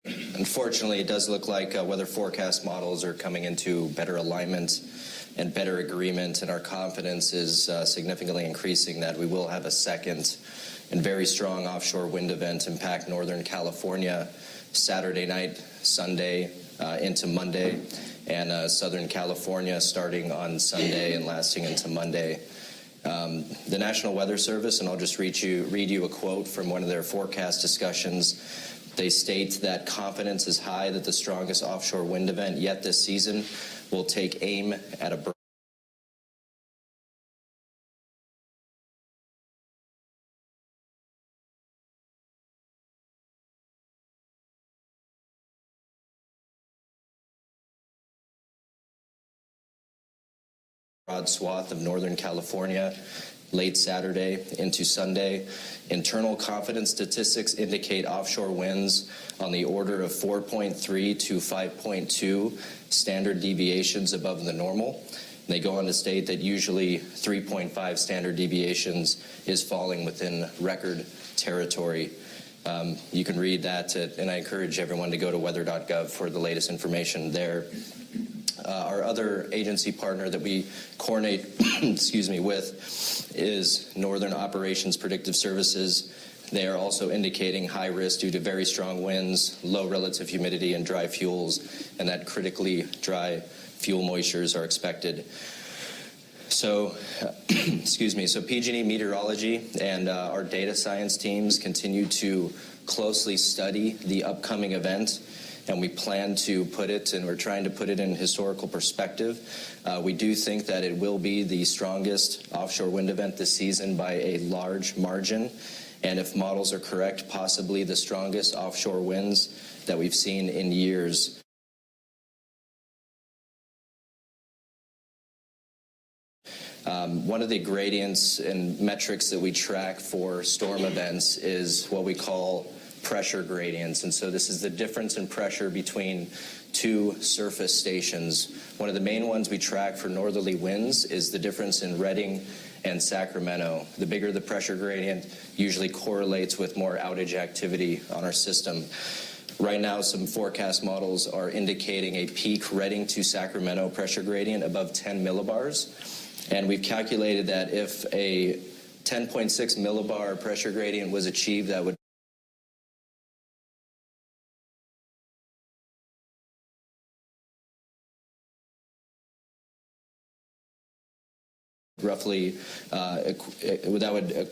Unfortunately, it does look like weather forecast models are coming into better alignment and better agreement, and our confidence is significantly increasing that we will have a second and very strong offshore wind event impact Northern California Saturday night, Sunday into Monday, and Southern California starting on Sunday and lasting into Monday. The National Weather Service, and I'll just read you a quote from one of their forecast discussions. They state that confidence is high that the strongest offshore wind event yet this season will take aim at a broad swath of Northern California late Saturday into Sunday. Internal confidence statistics indicate offshore winds on the order of 4.3 to 5.2 standard deviations above the normal. And they go on to state that usually 3.5 standard deviations is falling within record territory. You can read that, and I encourage everyone to go to weather.gov for the latest information there. Our other agency partner that we coordinate with is Northern Operations Predictive Services. They are also indicating high risk due to very strong winds, low relative humidity, and dry fuels, and that critically dry fuel moistures are expected. So, so PG&E Meteorology and our data science teams continue to closely study the upcoming event, and we plan to put it, and we're trying to put it in historical perspective. We do think that it will be the strongest offshore wind event this season by a large margin, and if models are correct, possibly the strongest offshore winds that we've seen in years. One of the gradients and metrics that we track for storm events is what we call pressure gradients. And so this is the difference in pressure between two surface stations. One of the main ones we track for northerly winds is the difference in Redding and Sacramento. The bigger the pressure gradient usually correlates with more outage activity on our system. Right now, some forecast models are indicating a peak Redding to Sacramento pressure gradient above 10 millibars. And we've calculated that if a 10.6 millibar pressure gradient was achieved, that would roughly, that would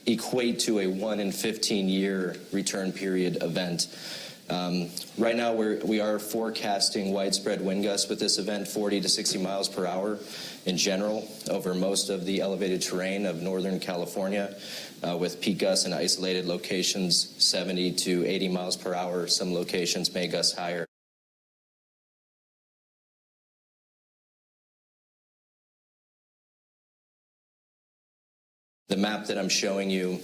equate to a 1 in 15 year return period event. Right now, we are forecasting widespread wind gusts with this event, 40 to 60 miles per hour in general over most of the elevated terrain of Northern California, with peak gusts in isolated locations 70 to 80 miles per hour. Some locations may gust higher. The map that I'm showing you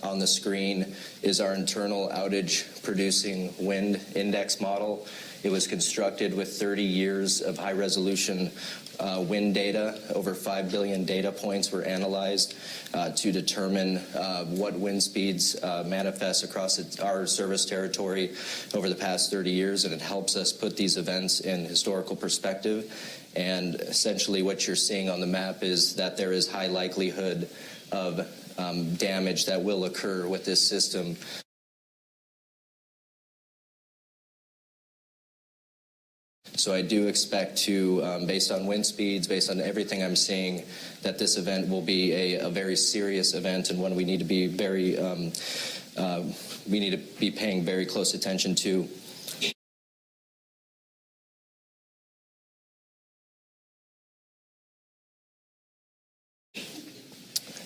on the screen is our internal outage producing wind index model. It was constructed with 30 years of high resolution wind data. Over 5 billion data points were analyzed to determine what wind speeds manifest across our service territory over the past 30 years, and it helps us put these events in historical perspective. And essentially what you're seeing on the map is that there is high likelihood of damage that will occur with this system. So I do expect to, based on wind speeds, based on everything I'm seeing, that this event will be a very serious event, and one we need to be paying very close attention to.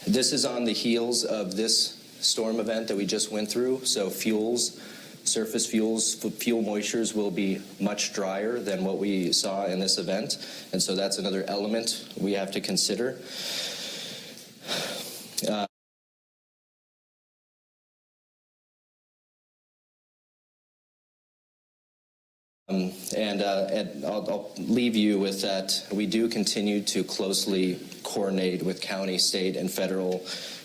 This is on the heels of this storm event that we just went through. So fuels, surface fuels, fuel moistures will be much drier than what we saw in this event. And so that's another element we have to consider. I'll leave you with that. We do continue to closely coordinate with county, state, and federal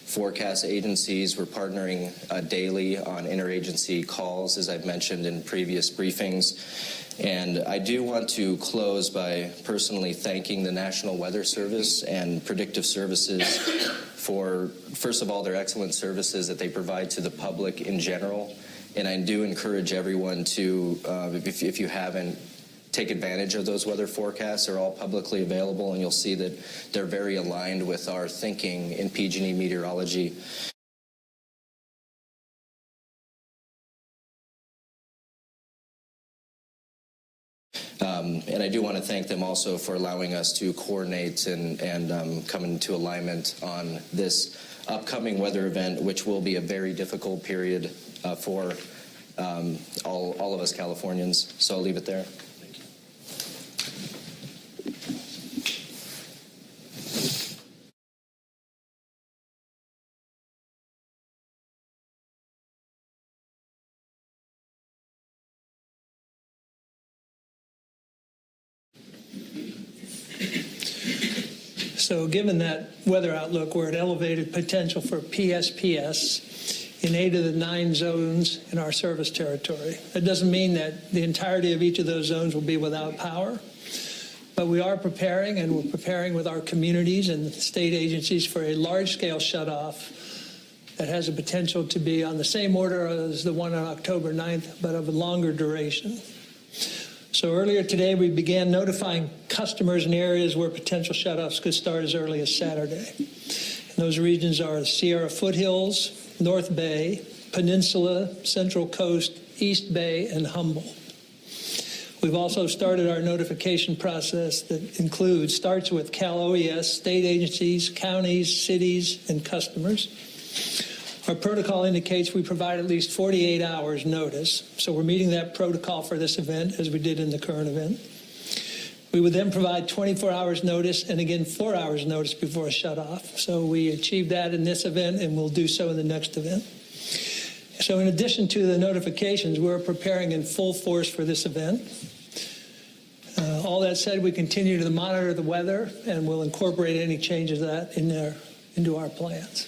forecast agencies. We're partnering daily on interagency calls, as I've mentioned in previous briefings. And I do want to close by personally thanking the National Weather Service and Predictive Services for, first of all, their excellent services that they provide to the public in general. And I do encourage everyone to, if you haven't, take advantage of those weather forecasts. They're all publicly available, and you'll see that they're very aligned with our thinking in PG&E meteorology. And I do want to thank them also for allowing us to coordinate and come into alignment on this upcoming weather event, which will be a very difficult period for all of us Californians. So I'll leave it there. Thank you. So given that weather outlook, we're at elevated potential for PSPS in 8 of the 9 zones in our service territory. That doesn't mean that the entirety of each of those zones will be without power, but we are preparing, and we're preparing with our communities and state agencies for a large-scale shutoff that has a potential to be on the same order as the one on October 9th, but of a longer duration. So earlier today, we began notifying customers in areas where potential shutoffs could start as early as Saturday. And those regions are the Sierra Foothills, North Bay, Peninsula, Central Coast, East Bay, and Humboldt. We've also started our notification process that starts with Cal OES, state agencies, counties, cities, and customers. Our protocol indicates we provide at least 48 hours notice, so we're meeting that protocol for this event as we did in the current event. We would then provide 24 hours notice and again 4 hours notice before a shutoff. So we achieved that in this event, and we'll do so in the next event. So in addition to the notifications, we're preparing in full force for this event. All that said, we continue to monitor the weather, and we'll incorporate any changes of that into our plans.